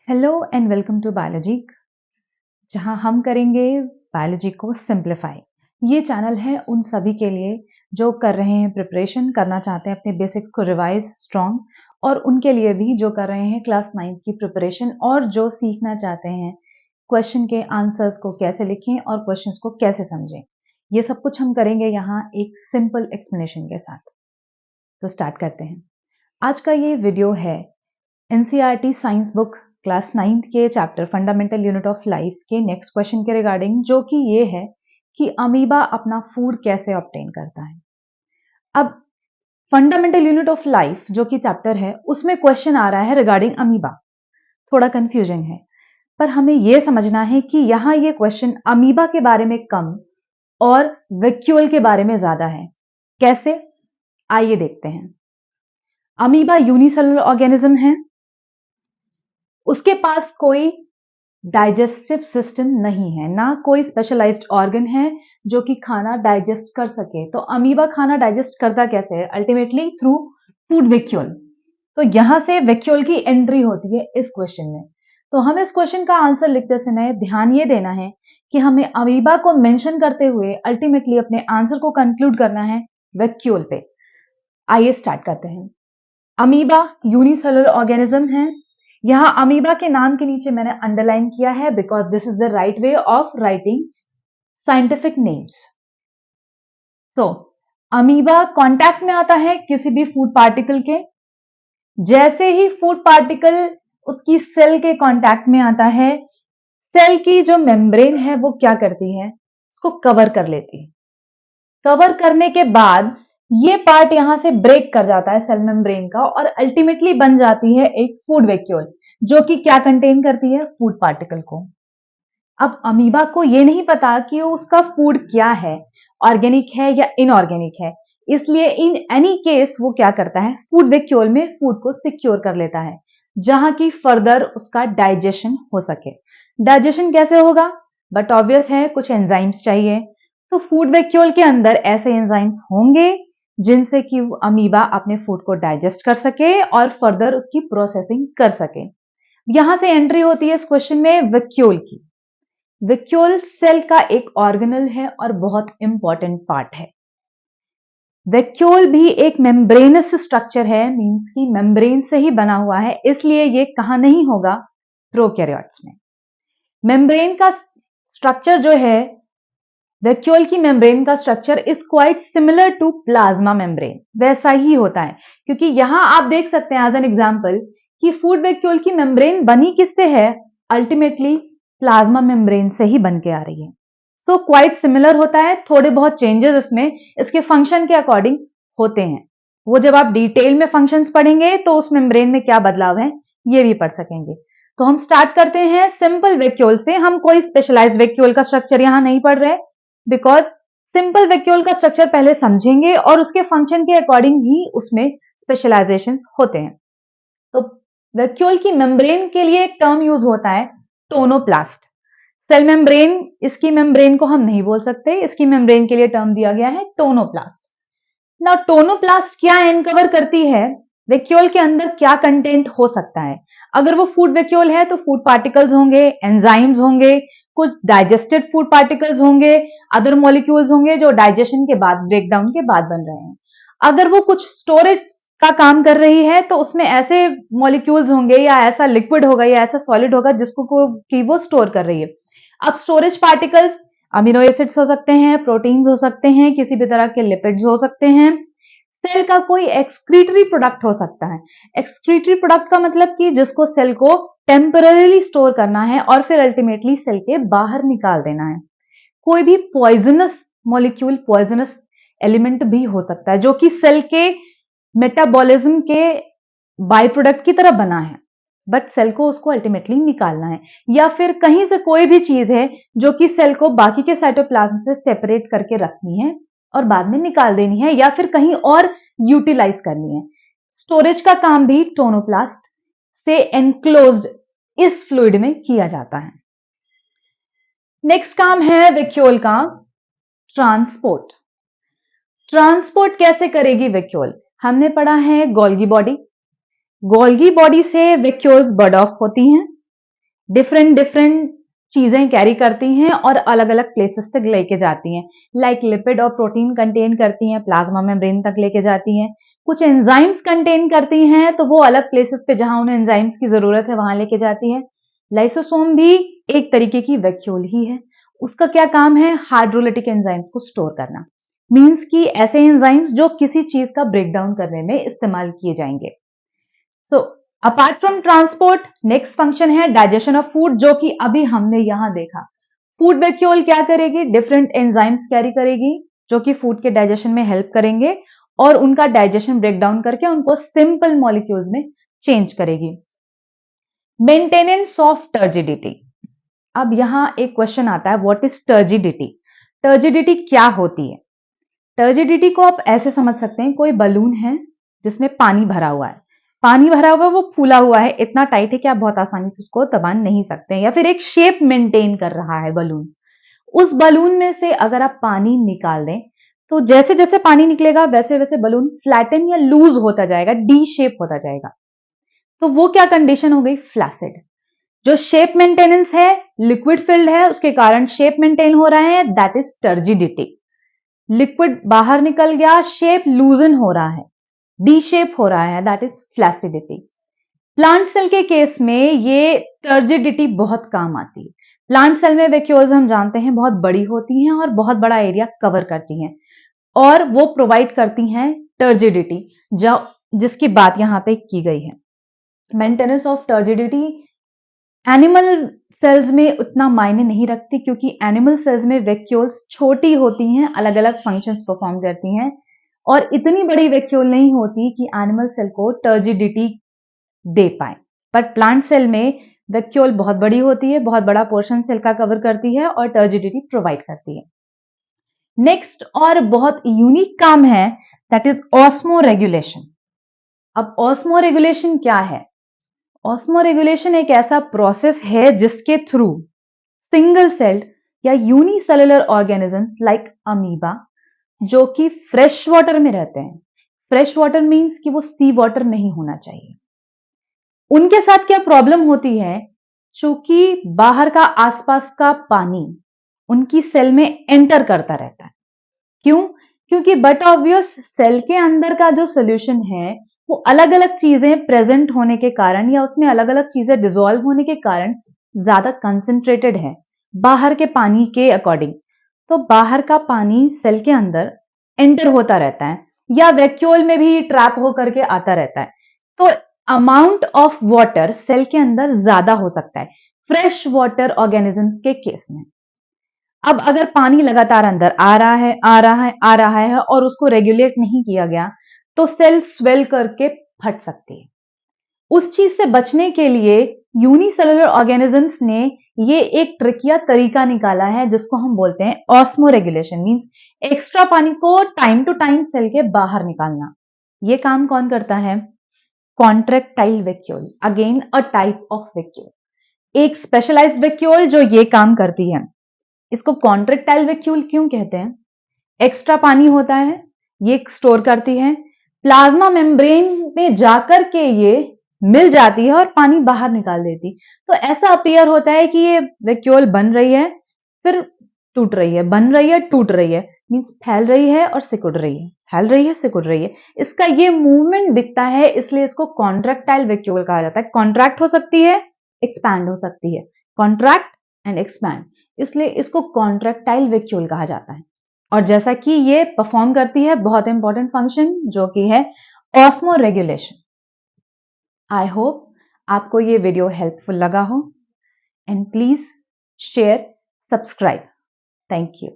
Hello and welcome to biology, जहां हम करेंगे बायोलॉजी को सिंप्लीफाई। ये चैनल है उन सभी के लिए जो कर रहे हैं प्रिपरेशन, करना चाहते हैं अपने बेसिक्स को रिवाइज स्ट्रॉन्ग, और उनके लिए भी जो कर रहे हैं क्लास 9 की प्रिपरेशन और जो सीखना चाहते हैं क्वेश्चन के आंसर्स को कैसे लिखें और क्वेश्चंस को कैसे समझें। ये सब कुछ हम करेंगे यहाँ एक सिंपल एक्सप्लेनेशन के साथ। तो स्टार्ट करते हैं। आज का ये वीडियो है एनसीईआरटी साइंस बुक क्लास 9 के chapter fundamental unit of life के नेक्स्ट क्वेश्चन के रिगार्डिंग, जो कि ये है कि अमीबा अपना फूड कैसे ऑब्टेन करता है। अब फंडामेंटल यूनिट ऑफ लाइफ जो कि चैप्टर है उसमें क्वेश्चन आ रहा है रिगार्डिंग अमीबा। थोड़ा कंफ्यूजिंग है, पर हमें यह समझना है कि यहां ये क्वेश्चन अमीबा के बारे में कम और वैक्यूल के बारे में ज्यादा है। कैसे, आइए देखते हैं। अमीबा यूनिसेलुलर ऑर्गेनिज्म है, उसके पास कोई डाइजेस्टिव सिस्टम नहीं है, ना कोई स्पेशलाइज्ड ऑर्गन है जो कि खाना डाइजेस्ट कर सके। तो अमीबा खाना डाइजेस्ट करता कैसे है? Ultimately through food vacuole. तो यहां से वैक्यूल की एंट्री होती है इस क्वेश्चन में। तो हमें इस क्वेश्चन का आंसर लिखते समय ध्यान ये देना है कि हमें अमीबा को मेंशन करते हुए अल्टीमेटली अपने आंसर को कंक्लूड करना है वैक्यूल पे। आइए स्टार्ट करते हैं। अमीबा यूनिसेलुलर ऑर्गेनिज्म है। यहां अमीबा के नाम के नीचे मैंने अंडरलाइन किया है because this is the right way of writing scientific names. तो अमीबा कांटेक्ट में आता है किसी भी फूड पार्टिकल के। जैसे ही फूड पार्टिकल उसकी सेल के कांटेक्ट में आता है, सेल की जो मेम्ब्रेन है वो क्या करती है? उसको कवर कर लेती है। कवर करने के बाद ये पार्ट यहां से ब्रेक कर जाता है सेल मेम्ब्रेन का, और अल्टीमेटली बन जाती है एक फूड वैक्यूल जो कि क्या कंटेन करती है? फूड पार्टिकल को। अब अमीबा को ये नहीं पता कि उसका फूड क्या है, ऑर्गेनिक है या इनऑर्गेनिक है, इसलिए इन एनी केस वो क्या करता है? फूड वैक्यूल में फूड को सिक्योर कर लेता है जहां की फर्दर उसका डाइजेशन हो सके। डाइजेशन कैसे होगा? बट ऑब्वियस है, कुछ एंजाइम्स चाहिए। तो फूड वैक्यूल के अंदर ऐसे एंजाइम्स होंगे जिनसे कि अमीबा अपने फूड को डाइजेस्ट कर सके और फर्दर उसकी प्रोसेसिंग कर सके। यहां से एंट्री होती है इस क्वेश्चन में वैक्यूल की। वैक्यूल सेल का एक ऑर्गेनल है और बहुत इंपॉर्टेंट पार्ट है। वैक्यूल भी एक मेम्ब्रेनस स्ट्रक्चर है, मींस की मेम्ब्रेन से ही बना हुआ है, इसलिए ये कहां नहीं होगा? प्रोकैरियोट्स में। मेम्ब्रेन का स्ट्रक्चर जो है, वैक्यूल की मेम्ब्रेन का structure is quite similar to plasma membrane. वैसा ही होता है, क्योंकि यहां आप देख सकते हैं एज एन एग्जांपल कि फूड वैक्यूल की मेम्ब्रेन बनी किससे है? अल्टीमेटली प्लाज्मा मेम्ब्रेन से ही बन के आ रही है। तो क्वाइट सिमिलर होता है, थोड़े बहुत चेंजेस इसमें इसके फंक्शन के अकॉर्डिंग होते हैं। वो जब आप डिटेल में फंक्शंस पढ़ेंगे तो उस मेम्ब्रेन में क्या बदलाव है ये भी पढ़ सकेंगे। तो हम स्टार्ट करते हैं सिंपल वैक्यूल से। हम कोई स्पेशलाइज्ड वैक्यूल का स्ट्रक्चर यहां नहीं पढ़ रहे, बिकॉज सिंपल वैक्यूल का स्ट्रक्चर पहले समझेंगे और उसके फंक्शन के अकॉर्डिंग ही उसमें स्पेशलाइजेशन होते हैं। तो वैक्यूल की मेम्ब्रेन के लिए एक टर्म यूज होता है टोनोप्लास्ट। सेल मेम्ब्रेन, इसकी मेम्ब्रेन को हम नहीं बोल सकते, इसकी मेम्ब्रेन के लिए टर्म दिया गया है टोनोप्लास्ट। ना टोनोप्लास्ट क्या एनकवर करती है? वैक्यूल के अंदर क्या कंटेंट हो सकता है? अगर वो फूड वैक्यूल है तो फूड पार्टिकल्स होंगे, एंजाइम्स होंगे, कुछ डाइजेस्टेड फूड पार्टिकल्स होंगे, अदर मॉलिक्यूल्स होंगे जो डाइजेशन के बाद, ब्रेकडाउन के बाद बन रहे हैं। अगर वो कुछ स्टोरेज का काम कर रही है तो उसमें ऐसे मॉलिक्यूल्स होंगे या ऐसा लिक्विड होगा या ऐसा सॉलिड होगा जिसको कि वो स्टोर कर रही है। अब स्टोरेज पार्टिकल्स अमीनो एसिड्स हो सकते हैं, प्रोटीन्स हो सकते हैं, किसी भी तरह के लिपिड्स हो सकते हैं। सेल का कोई एक्सक्रीटरी प्रोडक्ट हो सकता है। एक्सक्रीटरी प्रोडक्ट का मतलब कि जिसको सेल को टेम्पररीली स्टोर करना है और फिर अल्टीमेटली सेल के बाहर निकाल देना है। कोई भी पॉइजनस मॉलिक्यूल, पॉइजनस एलिमेंट भी हो सकता है जो कि सेल के मेटाबॉलिज्म के बाय प्रोडक्ट की तरह बना है, बट सेल को उसको अल्टीमेटली निकालना है। या फिर कहीं से कोई भी चीज है जो कि सेल को बाकी के साइटोप्लाज्म से सेपरेट करके रखनी है और बाद में निकाल देनी है, या फिर कहीं और यूटिलाइज करनी है। स्टोरेज का काम भी टोनोप्लास्ट से एनक्लोज्ड इस फ्लूइड में किया जाता है। नेक्स्ट काम है वैक्यूल का ट्रांसपोर्ट। ट्रांसपोर्ट कैसे करेगी वैक्यूल? हमने पढ़ा है गोल्गी बॉडी। गोल्गी बॉडी से वैक्यूल्स बर्ड ऑफ होती हैं। डिफरेंट डिफरेंट चीजें कैरी करती हैं और अलग अलग प्लेसेस तक लेके जाती हैं। लाइक लिपिड और प्रोटीन कंटेन करती हैं, प्लाज्मा मेम्ब्रेन तक लेके जाती हैं। कुछ एंजाइम्स कंटेन करती हैं तो वो अलग प्लेसेस पे जहां उन्हें एंजाइम्स की जरूरत है वहां लेके जाती है। लाइसोसोम भी एक तरीके की वैक्यूल ही है। उसका क्या काम है? हाइड्रोलिटिक एंजाइम्स को स्टोर करना। मीन्स कि ऐसे एंजाइम्स जो किसी चीज का ब्रेकडाउन करने में इस्तेमाल किए जाएंगे। So apart from transport, next function है डाइजेशन ऑफ फूड, जो कि अभी हमने यहां देखा। फूड वैक्यूल क्या करेगी? डिफरेंट एंजाइम्स कैरी करेगी जो कि फूड के डाइजेशन में हेल्प करेंगे और उनका डाइजेशन ब्रेकडाउन करके उनको सिंपल मॉलिक्यूल्स में चेंज करेगी। Maintenance of turgidity. अब यहां एक क्वेश्चन आता है, व्हाट इज टर्जिडिटी? टर्जिडिटी क्या होती है? टर्जिडिटी को आप ऐसे समझ सकते हैं, कोई बलून है जिसमें पानी भरा हुआ है। पानी भरा हुआ, वो फूला हुआ है, इतना टाइट है कि आप बहुत आसानी से उसको दबा नहीं सकते, या फिर एक शेप मेंटेन कर रहा है बलून। उस बलून में से अगर आप पानी निकाल दें तो जैसे जैसे पानी निकलेगा वैसे वैसे बलून फ्लैटन या लूज होता जाएगा, डी शेप होता जाएगा। तो वो क्या कंडीशन हो गई? फ्लैसिड। जो शेप मेंटेनेंस है, लिक्विड फिल्ड है, उसके कारण शेप मेंटेन हो रहा है, दैट इज टर्जिडिटी। लिक्विड बाहर निकल गया, शेप लूजन हो रहा है, डी शेप हो रहा है, that is flaccidity. Plant cell के केस में ये टर्जिडिटी बहुत काम आती है। प्लांट सेल में वैक्यूल्स हम जानते हैं बहुत बड़ी होती हैं और बहुत बड़ा एरिया कवर करती हैं और वो प्रोवाइड करती हैं टर्जिडिटी, जो जिसकी बात यहां पे की गई है। Maintenance of turgidity animal cells में उतना मायने नहीं रखती, क्योंकि एनिमल सेल्स में वैक्यूल्स छोटी होती हैं, अलग अलग फंक्शंस परफॉर्म करती हैं और इतनी बड़ी वैक्यूल नहीं होती कि एनिमल सेल को टर्जिडिटी दे पाए। पर प्लांट सेल में वैक्यूल बहुत बड़ी होती है, बहुत बड़ा पोर्शन सेल का कवर करती है और टर्जिडिटी प्रोवाइड करती है। नेक्स्ट और बहुत यूनिक काम है, दैट इज ऑस्मो रेगुलेशन। अब ऑस्मो रेगुलेशन क्या है? ऑस्मो रेगुलेशन एक ऐसा प्रोसेस है जिसके थ्रू सिंगल सेल्ड या यूनिसेलुलर ऑर्गेनिजम्स लाइक अमीबा, जो कि फ्रेश वाटर में रहते हैं, फ्रेश वाटर मींस कि वो सी वाटर नहीं होना चाहिए, उनके साथ क्या प्रॉब्लम होती है? चूंकि बाहर का आसपास का पानी उनकी सेल में एंटर करता रहता है। क्यों? क्योंकि बट ऑब्वियस सेल के अंदर का जो सोल्यूशन है वो अलग अलग चीजें प्रेजेंट होने के कारण या उसमें अलग अलग चीजें डिसॉल्व होने के कारण ज्यादा कंसंट्रेटेड है बाहर के पानी के अकॉर्डिंग। तो बाहर का पानी सेल के अंदर एंटर होता रहता है या वैक्यूल में भी ट्रैप होकर के आता रहता है। तो अमाउंट ऑफ वाटर सेल के अंदर ज्यादा हो सकता है फ्रेश वाटर ऑर्गेनिजम्स के केस में। अब अगर पानी लगातार अंदर आ रहा है आ रहा है आ रहा है और उसको रेगुलेट नहीं किया गया तो सेल स्वेल करके फट सकती है। उस चीज से बचने के लिए यूनिसेलुलर ऑर्गेनिजम्स ने ये एक ट्रिकिया तरीका निकाला है जिसको हम बोलते हैं ऑस्मो रेगुलेशन। मींस एक्स्ट्रा पानी को टाइम टू टाइम सेल के बाहर निकालना। ये काम कौन करता है? Contractile vacuole, again a type of vacuole, एक स्पेशलाइज्ड वैक्यूल जो ये काम करती है। इसको कॉन्ट्रेक्टाइल वैक्यूल क्यों कहते हैं? एक्स्ट्रा पानी होता है, ये स्टोर करती है, प्लाज्मा मेम्ब्रेन में जाकर के ये मिल जाती है और पानी बाहर निकाल देती। तो ऐसा अपीयर होता है कि ये वैक्यूल बन रही है फिर टूट रही है, बन रही है टूट रही है, मींस फैल रही है और सिकुड़ रही है, फैल रही है सिकुड़ रही है। इसका ये मूवमेंट दिखता है, इसलिए इसको कॉन्ट्रैक्टाइल वैक्यूल कहा जाता है। कॉन्ट्रैक्ट हो सकती है, एक्सपैंड हो सकती है, कॉन्ट्रैक्ट एंड एक्सपैंड, इसलिए इसको कॉन्ट्रैक्टाइल वैक्यूल कहा जाता है। और जैसा कि ये परफॉर्म करती है बहुत इंपॉर्टेंट फंक्शन जो कि है ऑस्मो रेगुलेशन। आई होप आपको ये वीडियो हेल्पफुल लगा हो and please share, subscribe. Thank you.